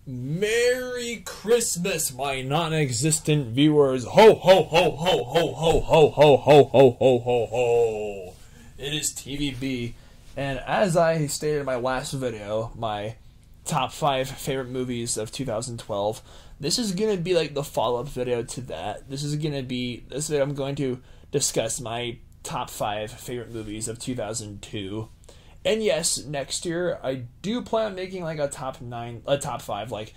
Merry Christmas, my non-existent viewers. Ho, ho, ho, ho, ho, ho, ho, ho, ho, ho, ho, ho, ho. It is TVB, and as I stated in my last video, my top 5 favorite movies of 2012, this is going to be like the follow-up video to that. This video I'm going to discuss my top 5 favorite movies of 2002. And yes, next year I do plan on making like a top 5 like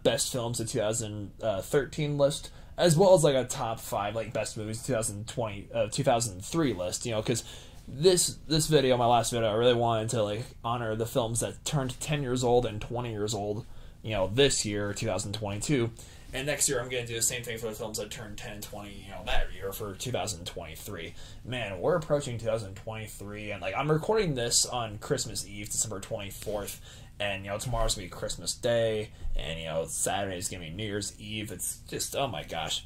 best films of 2013 list, as well as like a top 5 like best movies of 2003 list. You know, because this video, my last video, I really wanted to like honor the films that turned 10 years old and 20 years old. You know, this year, 2022. And next year, I'm going to do the same thing for the films that turned 10 and 20, you know, that year for 2023. Man, we're approaching 2023, and, like, I'm recording this on Christmas Eve, December 24th, and, you know, tomorrow's going to be Christmas Day, and, you know, Saturday's going to be New Year's Eve. It's just, oh my gosh.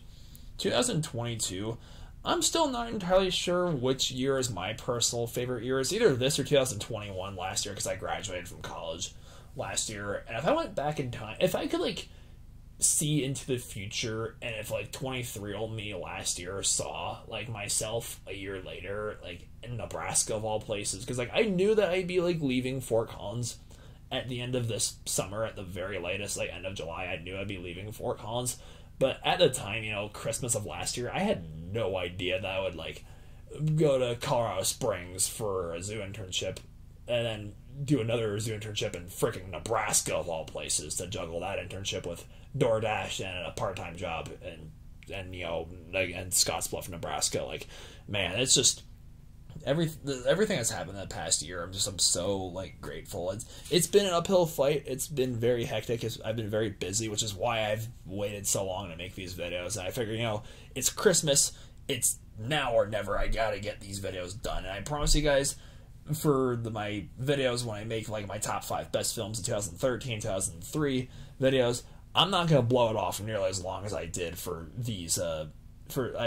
2022, I'm still not entirely sure which year is my personal favorite year. It's either this or 2021 last year, because I graduated from college last year, and if I went back in time, if I could, like, see into the future, and if like 23-year-old me last year saw like myself a year later like in Nebraska of all places, because like I knew that I'd be like leaving Fort Collins at the end of this summer, at the very latest, like end of July. I knew I'd be leaving Fort Collins, but at the time, you know, Christmas of last year, I had no idea that I would like go to Colorado Springs for a zoo internship and then do another zoo internship in freaking Nebraska of all places, to juggle that internship with DoorDash and a part-time job and you know, like, and Scottsbluff, Nebraska. Like, man, it's just everything that's happened in the past year. I'm so like grateful. It's been an uphill fight. It's been very hectic. I've been very busy, which is why I've waited so long to make these videos. And I figure, you know, it's Christmas. It's now or never. I gotta get these videos done. And I promise you guys, for my videos when I make like my top 5 best films of 2013, 2003 videos, I'm not gonna blow it off nearly as long as I did for these. I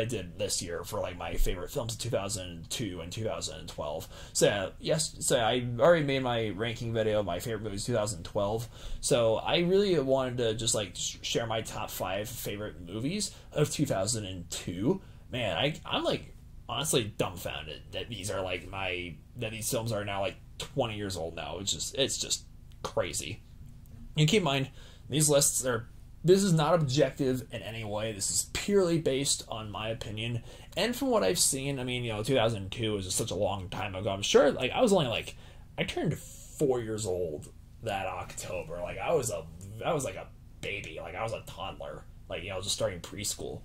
did this year for like my favorite films of 2002 and 2012. So I already made my ranking video of my favorite movies 2012. So I really wanted to just like share my top 5 favorite movies of 2002. Man, I'm like honestly dumbfounded that these are like these films are now like 20 years old now. It's just crazy. And keep in mind, these lists this is not objective in any way. This is purely based on my opinion. And from what I've seen, I mean, you know, 2002 was just such a long time ago. I'm sure, like, I was only like, I turned 4 years old that October. Like, I was like a baby. Like, I was a toddler. Like, you know, just starting preschool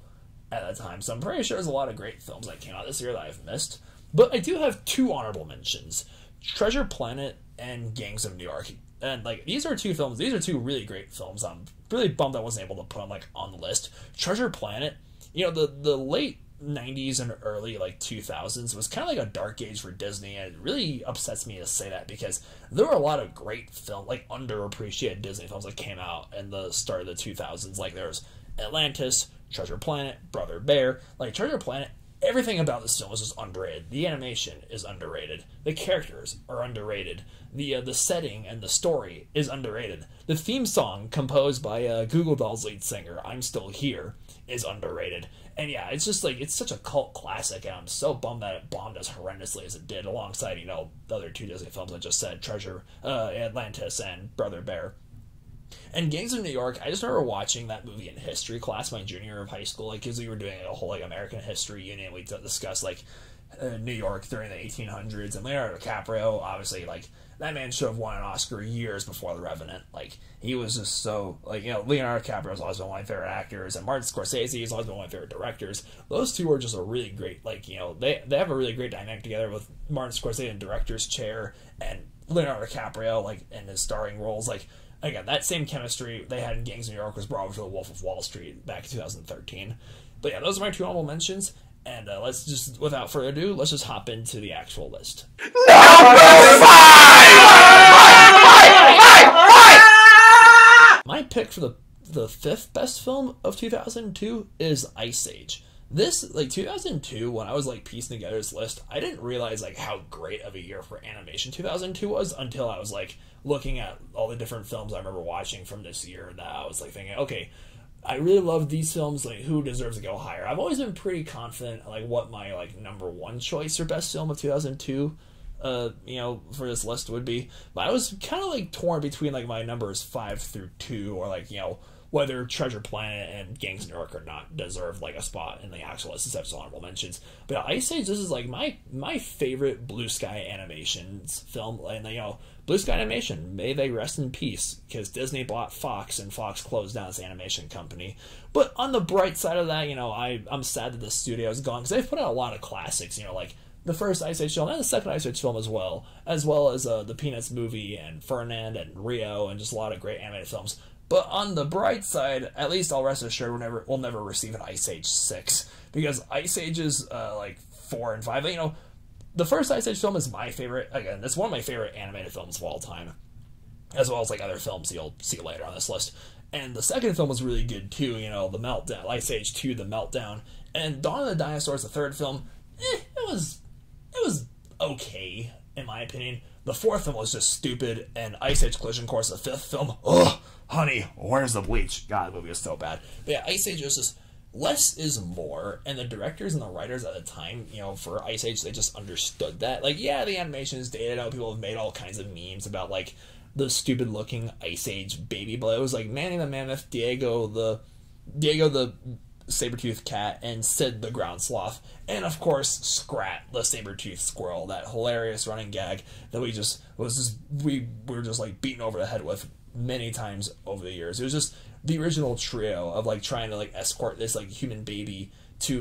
at that time. So I'm pretty sure there's a lot of great films that came out this year that I've missed. But I do have 2 honorable mentions: Treasure Planet and Gangs of New York. And like, these are 2 films. These are 2 really great films. I'm really bummed I wasn't able to put them like on the list. Treasure Planet, you know, the late 90s and early like 2000s was kind of like a dark age for Disney, and it really upsets me to say that, because there were a lot of great film, like underappreciated Disney films that came out in the start of the 2000s. Like, there's Atlantis, Treasure Planet, Brother Bear. Like, Treasure Planet, everything about this film is just underrated. The animation is underrated. The characters are underrated. The setting and the story is underrated. The theme song, composed by Google Dolls lead singer, I'm Still Here, is underrated. And yeah, it's just like, it's such a cult classic, and I'm so bummed that it bombed as horrendously as it did, alongside, you know, the other 2 Disney films I just said, Atlantis and Brother Bear. And Gangs of New York, I just remember watching that movie in history class my junior year of high school, like, because we were doing a whole like American history unit. We discussed like New York during the 1800s, and Leonardo DiCaprio, obviously, like, that man should have won an Oscar years before The Revenant. Like, he was just so, like, you know, Leonardo DiCaprio has always been one of my favorite actors, and Martin Scorsese has always been one of my favorite directors. Those 2 are just a really great, like, you know, they have a really great dynamic together, with Martin Scorsese in director's chair and Leonardo DiCaprio, like, in his starring roles. Like, again, that same chemistry they had in Gangs of New York was brought over to The Wolf of Wall Street back in 2013. But yeah, those are my 2 honorable mentions. And let's just, without further ado, let's just hop into the actual list. Number 5! My pick for the 5th best film of 2002 is Ice Age. This, like, 2002, when I was, like, piecing together this list, I didn't realize, like, how great of a year for animation 2002 was until I was, like, looking at all the different films I remember watching from this year, that I was like thinking, okay, I really love these films. Like, who deserves to go higher? I've always been pretty confident, like, what my like number one choice or best film of 2002, for this list would be. But I was kind of like torn between like my numbers 5 through 2, or like whether Treasure Planet and Gangs of New York or not deserve like a spot in the actual list except honorable mentions. But Ice Age, this is like my favorite Blue Sky Animations film, and Blue Sky Animation, may they rest in peace, because Disney bought Fox and Fox closed down its animation company. But on the bright side of that, I'm sad that the studio is gone, because they've put out a lot of classics, like the first Ice Age film and the second Ice Age film as well as the Peanuts movie and Ferdinand and Rio and just a lot of great animated films. But on the bright side, at least I'll rest assured we'll never receive an Ice Age 6, because Ice Ages 4 and 5, the first Ice Age film is my favorite. Again, it's one of my favorite animated films of all time, as well as like other films you'll see later on this list. And the second film was really good too, The Meltdown, Ice Age 2, The Meltdown, and Dawn of the Dinosaurs, the third film, it was okay, in my opinion. The fourth film was just stupid, and Ice Age Collision Course, the fifth film, ugh, honey, where's the bleach? God, the movie was so bad. But yeah, Ice Age was just, less is more, and the directors and the writers at the time, for Ice Age, they just understood that. Like, yeah, the animation is dated. I know people have made all kinds of memes about, like, the stupid-looking Ice Age baby, but it was, like, Manny the Mammoth, Diego the saber-toothed cat, and Sid the ground sloth, and, of course, Scrat, the saber-toothed squirrel, that hilarious running gag that we were just, like, beaten over the head with many times over the years. It was just the original trio of like trying to like escort this like human baby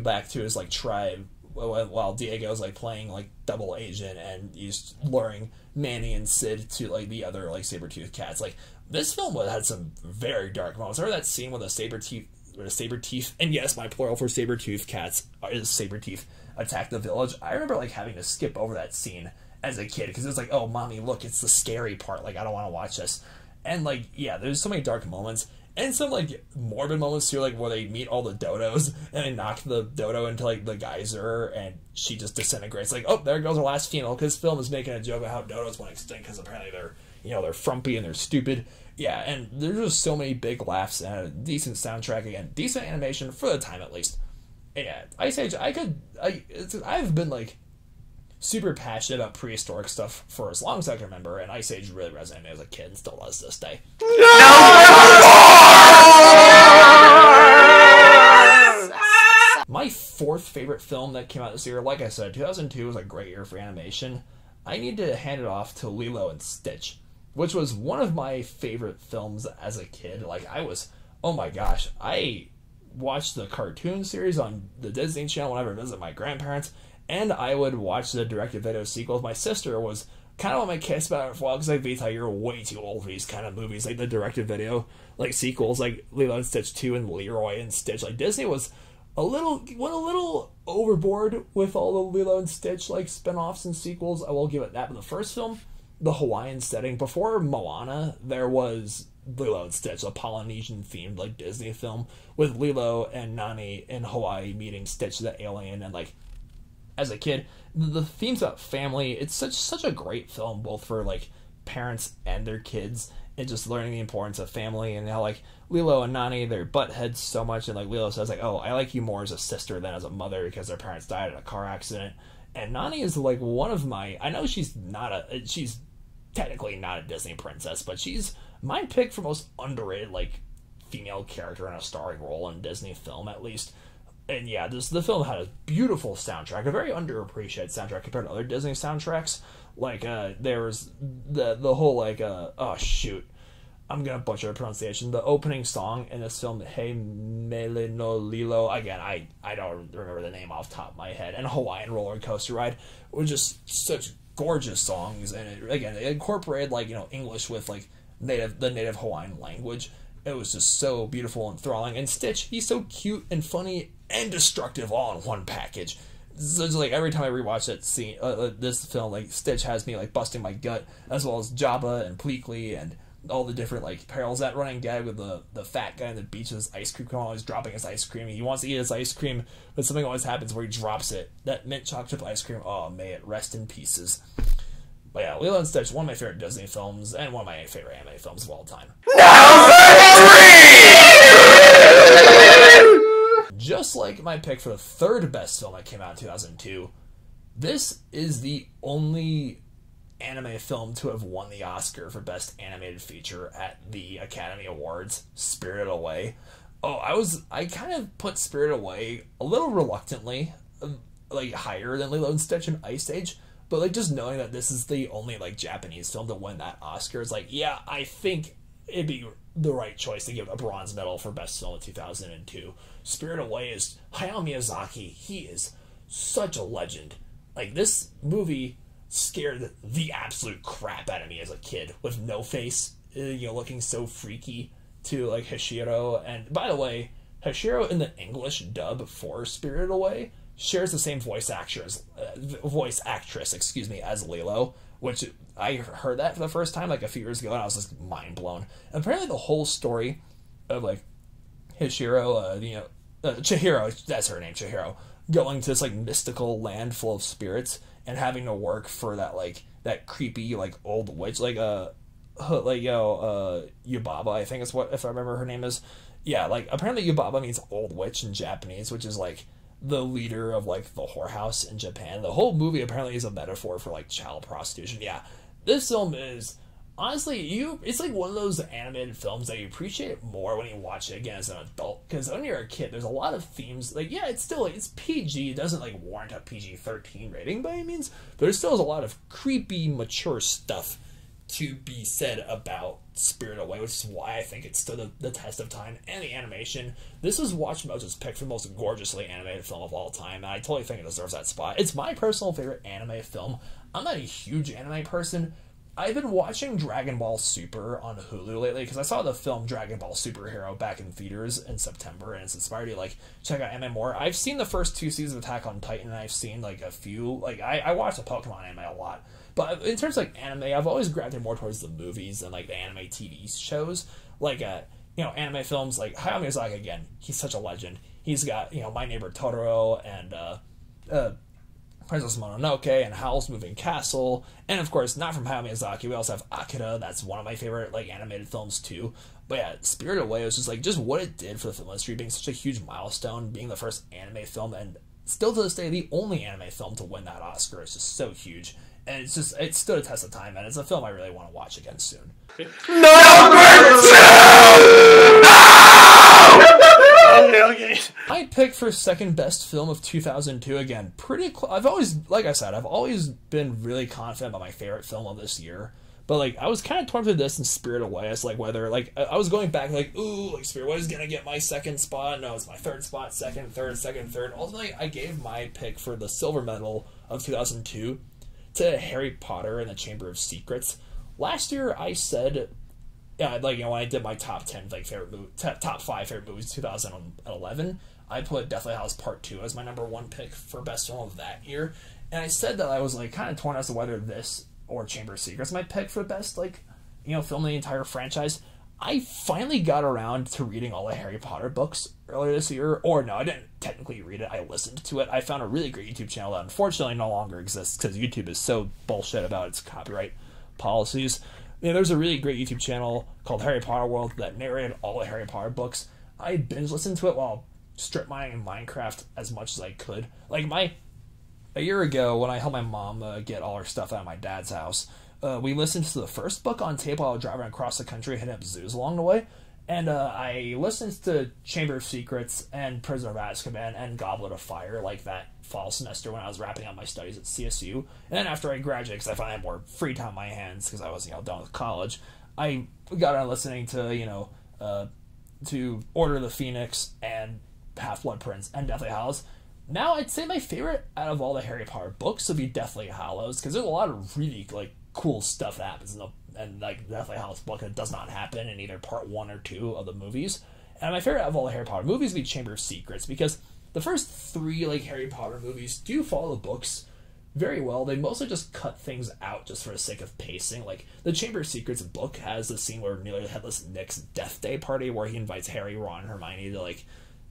back to his like tribe, while Diego's like playing like double agent and he's luring Manny and Sid to like the other like saber-toothed cats. Like, this film had some very dark moments. Remember that scene with a saber-teeth, and yes, my plural for saber-toothed cats is saber-teeth, attack the village. I remember like having to skip over that scene as a kid because it was like, oh mommy, look, it's the scary part, like I don't want to watch this. And like, yeah, there's so many dark moments. And some, like, morbid moments, too, like, where they meet all the dodos, and they knock the dodo into, like, the geyser, and she just disintegrates. Like, oh, there goes our last female, because film is making a joke about how dodos went extinct, because apparently they're frumpy and they're stupid. Yeah, and there's just so many big laughs, and a decent soundtrack, again, decent animation, for the time, at least. Yeah, Ice Age, I've been, like, super passionate about prehistoric stuff for as long as I can remember, and Ice Age really resonated with me as a kid, and still does to this day. My fourth favorite film that came out this year, like I said, 2002 was a great year for animation. I need to hand it off to Lilo and Stitch, which was one of my favorite films as a kid. Like, oh my gosh, I watched the cartoon series on the Disney Channel whenever I visit my grandparents, and I would watch the direct-to-video sequels. My sister was kind of on my case about it for a while, because like, Vita, you're way too old for these kind of movies, like the direct-to-video like sequels, like Lilo and Stitch 2 and Leroy and Stitch. Like, Disney went a little overboard with all the Lilo and Stitch like spin-offs and sequels. I will give it that. But the first film, the Hawaiian setting, before Moana, there was Lilo and Stitch, a Polynesian-themed like Disney film with Lilo and Nani in Hawaii meeting Stitch the alien. And like, as a kid, the themes about family, it's such a great film, both for like parents and their kids, and just learning the importance of family, and how like Lilo and Nani, they're butt heads so much, and like Lilo says like, oh, I like you more as a sister than as a mother because their parents died in a car accident. And Nani is like one of my, I know she's technically not a Disney princess, but she's my pick for most underrated like female character in a starring role in Disney film, at least. And yeah, the film had a beautiful soundtrack, a very underappreciated soundtrack compared to other Disney soundtracks. Like, there was the whole, like, oh, shoot. I'm gonna butcher the pronunciation. The opening song in this film, Hey Mele no Lilo, again, I don't remember the name off the top of my head, and Hawaiian Roller Coaster Ride, were just such gorgeous songs, and it incorporated, like, English with, like, the native Hawaiian language. It was just so beautiful and enthralling. And Stitch, he's so cute and funny and destructive all in one package. So it's like every time I rewatch that scene, this film, like Stitch has me like busting my gut, as well as Jabba and Pleakley and all the different like perils. That running gag with the fat guy on the beach with his ice cream cone, always dropping his ice cream. He wants to eat his ice cream, but something always happens where he drops it. That mint chocolate chip ice cream, oh, may it rest in pieces. But yeah, Lilo and Stitch, one of my favorite Disney films, and one of my favorite anime films of all time. Just like my pick for the third best film that came out in 2002, this is the only anime film to have won the Oscar for Best Animated Feature at the Academy Awards, Spirited Away. Oh, I kind of put Spirited Away a little reluctantly, like higher than Lilo and Stitch and Ice Age, but like just knowing that this is the only like Japanese film to win that Oscar is like, yeah, I think it'd be the right choice to give a bronze medal for Best Film of 2002. Spirited Away is Hayao Miyazaki. He is such a legend. Like, this movie scared the absolute crap out of me as a kid with No Face, looking so freaky to like Hashiro. And by the way, Hashiro in the English dub for Spirited Away shares the same voice actress, as Lilo, which I heard that for the first time like a few years ago, and I was just mind blown. And apparently, the whole story of like Chihiro, that's her name, Chihiro, going to this like mystical land full of spirits and having to work for that creepy like old witch, Yubaba, I think is what, if I remember her name is. Yeah, like apparently Yubaba means old witch in Japanese, which is like the leader of like the whorehouse in Japan. The whole movie apparently is a metaphor for like child prostitution. Yeah, this film is honestly, it's like one of those animated films that you appreciate more when you watch it again as an adult. Because when you're a kid, there's a lot of themes. Like, yeah, it's still it's PG. It doesn't like warrant a PG-13 rating by any means. But there still is a lot of creepy, mature stuff to be said about Spirited Away, which is why I think it stood the test of time. And the animation. This was WatchMojo's pick for the most gorgeously animated film of all time, and I totally think it deserves that spot. It's my personal favorite anime film. I'm not a huge anime person. I've been watching Dragon Ball Super on Hulu lately because I saw the film Dragon Ball Superhero back in theaters in September, and it's inspired me to like check out anime more. I've seen the first 2 seasons of Attack on Titan, and I've seen like a few. Like I watch the Pokemon anime a lot, but in terms of like anime, I've always gravitated more towards the movies than like the anime TV shows. Like anime films like Hayao Miyazaki, again, he's such a legend. He's got My Neighbor Totoro and Princess Mononoke and Howl's Moving Castle, and of course, not from Hayao Miyazaki, we also have Akira. That's one of my favorite like animated films too. But yeah, Spirited Away was just what it did for the film industry, being such a huge milestone, being the first anime film, and still to this day the only anime film to win that Oscar. Is just so huge, and it stood a test of time, and it's a film I really want to watch again soon. Number 2! Okay. I picked for second best film of 2002, again, pretty close. I've always been really confident about my favorite film of this year. But, like, I was kind of torn through this and Spirited Away. It's like whether, like, I was going back, like, ooh, like, Spirited Away is going to get my second spot. No, it's my third spot, second, third. Ultimately, I gave my pick for the silver medal of 2002 to Harry Potter and the Chamber of Secrets. Last year, I said, when I did my top 10, like, top 5 favorite movies 2011, I put Deathly Hallows Part 2 as my number 1 pick for best film of that year. And I said that I was, like, kind of torn as to whether this or Chamber of Secrets my pick for best, like, film in the entire franchise. I finally got around to reading all the Harry Potter books earlier this year. Or, no, I didn't technically read it. I listened to it. I found a really great YouTube channel that unfortunately no longer exists because YouTube is so bullshit about its copyright policies. There's a really great YouTube channel called Harry Potter World that narrated all the Harry Potter books. I binge listened to it while strip mining in Minecraft as much as I could. Like, a year ago, when I helped my mom get all her stuff out of my dad's house, we listened to the first book on tape while driving across the country, hitting up zoos along the way. And I listened to Chamber of Secrets and Prisoner of Azkaban and Goblet of Fire, like that fall semester when I was wrapping up my studies at CSU. And then after I graduated, because I finally had more free time on my hands because I was done with college, I got on listening to to Order of the Phoenix and Half-Blood Prince and Deathly Hallows. Now I'd say my favorite out of all the Harry Potter books would be Deathly Hallows, because there's a lot of really cool stuff that happens in Deathly Hallows book that does not happen in either part 1 or 2 of the movies. And my favorite out of all the Harry Potter movies would be Chamber of Secrets, because the first 3 Harry Potter movies do follow the books very well. They mostly just cut things out just for the sake of pacing. Like, the Chamber of Secrets book has the scene where Nearly Headless Nick's death day party, where he invites Harry, Ron, and Hermione to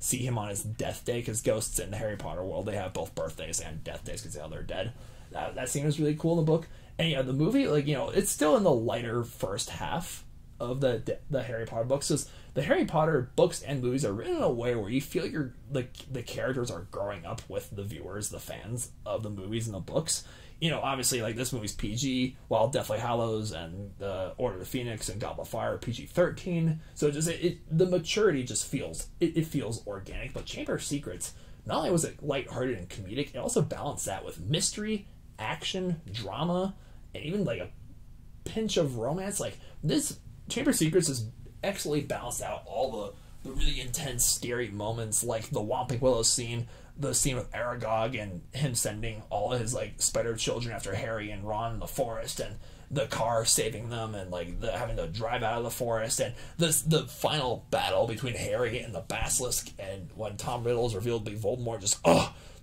see him on his death day, because ghosts in the Harry Potter world, they have both birthdays and death days because they're dead. That scene was really cool in the book. And yeah, the movie, like, you know, it's still in the lighter first half of the Harry Potter books. Because the Harry Potter books and movies are written in a way where you feel you're like the characters are growing up with the viewers, the fans of the movies and the books. You know, obviously, like, this movie's PG, while Deathly Hallows and the Order of the Phoenix and Goblet of Fire are PG-13. So the maturity just feels it feels organic. But Chamber of Secrets, not only was it lighthearted and comedic, it also balanced that with mystery, action, drama, and even like a pinch of romance. Like, this Chamber of Secrets is excellently balanced out all the really intense, scary moments, like the Whomping Willow scene, the scene with Aragog and him sending all of his like spider children after Harry and Ron in the forest, and the car saving them, and like having to drive out of the forest, and the final battle between Harry and the Basilisk, and when Tom Riddle is revealed to be Voldemort. Just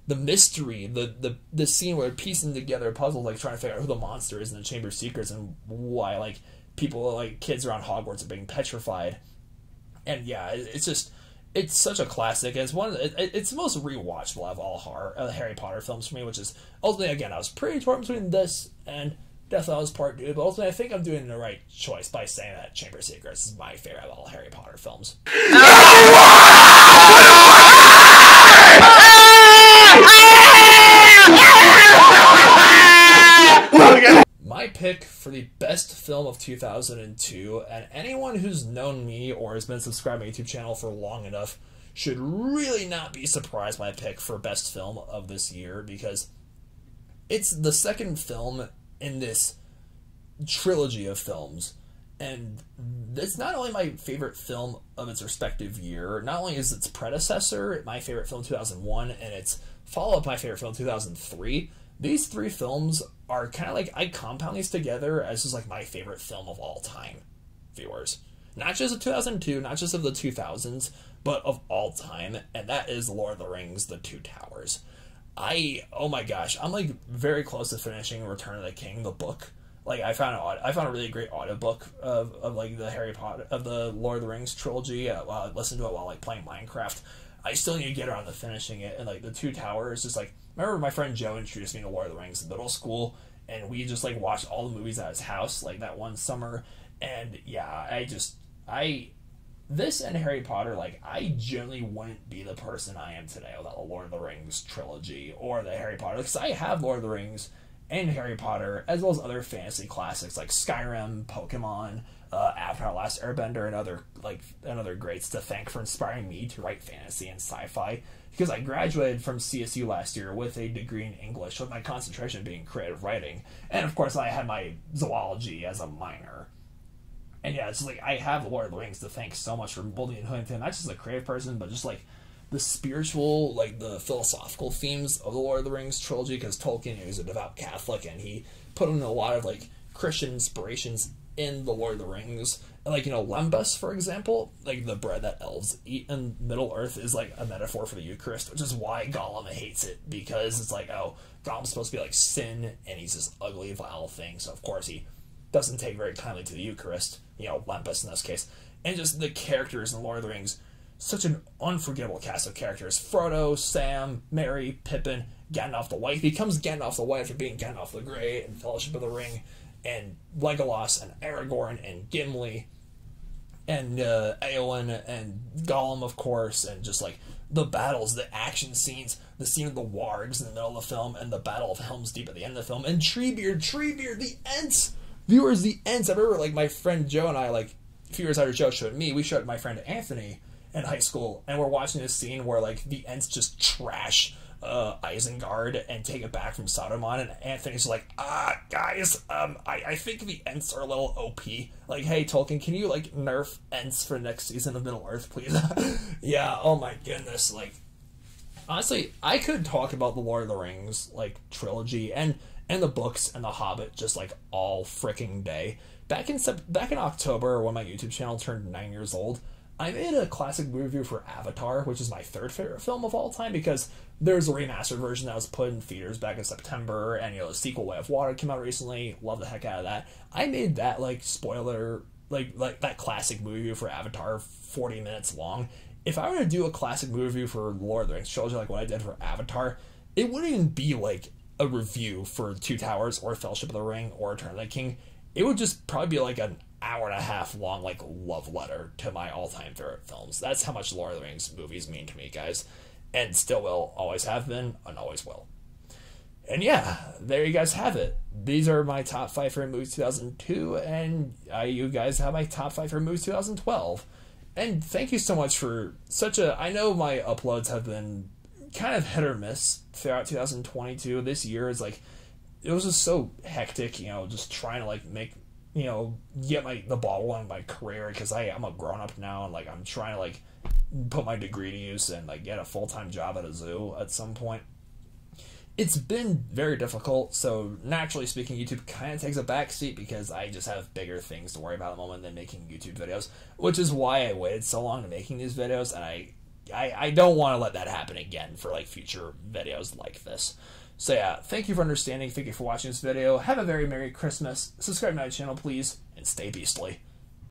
the mystery, the scene where they're piecing together a puzzle, like trying to figure out who the monster is in the Chamber of Secrets and why like people, like kids around Hogwarts, are being petrified. And yeah, it's such a classic. It's it's the most rewatchable of all Harry Potter films for me, which is ultimately, again, I was pretty torn between this and Deathly Hallows Part 2, but ultimately I think I'm doing the right choice by saying that Chamber of Secrets is my favorite of all Harry Potter films. My pick for the best film of 2002, and anyone who's known me or has been subscribed to my YouTube channel for long enough should really not be surprised by my pick for best film of this year, because it's the second film in this trilogy of films. And it's not only my favorite film of its respective year, not only is its predecessor my favorite film 2001, and its follow-up my favorite film 2003, these three films are kind of like, I compound these together as just like my favorite film of all time, viewers. Not just of 2002, not just of the 2000s, but of all time, and that is Lord of the Rings, The Two Towers. Oh my gosh, I'm like very close to finishing Return of the King, the book. Like, I found a really great audiobook of like the Harry Potter, of the Lord of the Rings trilogy, while I listened to it while like playing Minecraft. I still need to get around to finishing it, and like The Two Towers, just like, remember my friend Joe introduced me to Lord of the Rings in middle school, and we just like watched all the movies at his house like that one summer. And yeah, this and Harry Potter, like, I generally wouldn't be the person I am today without the Lord of the Rings trilogy or the Harry Potter, because I have Lord of the Rings and Harry Potter, as well as other fantasy classics like Skyrim, Pokemon, Avatar: Last Airbender, and other greats to thank for inspiring me to write fantasy and sci-fi, because I graduated from CSU last year with a degree in English, with my concentration being creative writing, and of course I had my zoology as a minor. And yeah, it's like, I have Lord of the Rings to thank so much for molding and holding, not just as a creative person, but just like the spiritual, like the philosophical themes of the Lord of the Rings trilogy, because Tolkien is a devout Catholic, and he put in a lot of like Christian inspirations in the Lord of the Rings. And like, you know, lembas, for example, like the bread that elves eat in Middle Earth, is like a metaphor for the Eucharist, which is why Gollum hates it, because it's like, oh, Gollum's supposed to be like sin, and he's this ugly, vile thing, so of course he doesn't take very kindly to the Eucharist, you know, lembas in this case. And just the characters in the Lord of the Rings, such an unforgettable cast of characters. Frodo, Sam, Merry, Pippin, Gandalf the White. He becomes Gandalf the White after being Gandalf the Grey in Fellowship of the Ring, and Legolas and Aragorn and Gimli and Eowyn and Gollum, of course, and just like the battles, the action scenes, the scene of the wargs in the middle of the film, and the Battle of Helm's Deep at the end of the film, and Treebeard, the Ents! Viewers, the Ents! I remember, like, my friend Joe and I, like, a few years after Joe showed me, we showed my friend Anthony in high school, and we're watching this scene where, like, the Ents just trash Isengard and take it back from Saruman, and Anthony's like, guys, I think the Ents are a little OP. Like, hey, Tolkien, can you, like, nerf Ents for next season of Middle Earth, please? Yeah, oh my goodness, like, honestly, I could talk about the Lord of the Rings, like, trilogy, and the books and the Hobbit just like all freaking day. Back in October, when my YouTube channel turned 9 years old, I made a classic movie review for Avatar, which is my third favorite film of all time, because there's a remastered version that was put in theaters back in September, and, you know, the sequel Way of Water came out recently. Love the heck out of that. I made that like spoiler, like that classic movie review for Avatar 40 minutes long. If I were to do a classic movie review for Lord of the Rings trilogy like what I did for Avatar, it wouldn't even be like a review for Two Towers or Fellowship of the Ring or Return of the King, it would just probably be like an hour and a half long, like, love letter to my all-time favorite films. That's how much Lord of the Rings movies mean to me, guys. And still will, always have been, and always will. And yeah, there you guys have it. These are my top 5 favorite movies 2002, and you guys have my top 5 favorite movies 2012. And thank you so much for such a... I know my uploads have been kind of hit or miss throughout 2022. This year is like... It was just so hectic, you know, just trying to, like, make... You know, get the ball rolling my career, because I'm a grown-up now, and, like, I'm trying to, like, put my degree to use and, like, get a full-time job at a zoo at some point. It's been very difficult, so naturally speaking, YouTube kind of takes a backseat because I just have bigger things to worry about at the moment than making YouTube videos, which is why I waited so long to making these videos, and I don't want to let that happen again for, like, future videos like this. So yeah, thank you for understanding, thank you for watching this video, have a very Merry Christmas, subscribe to my channel please, and stay beastly.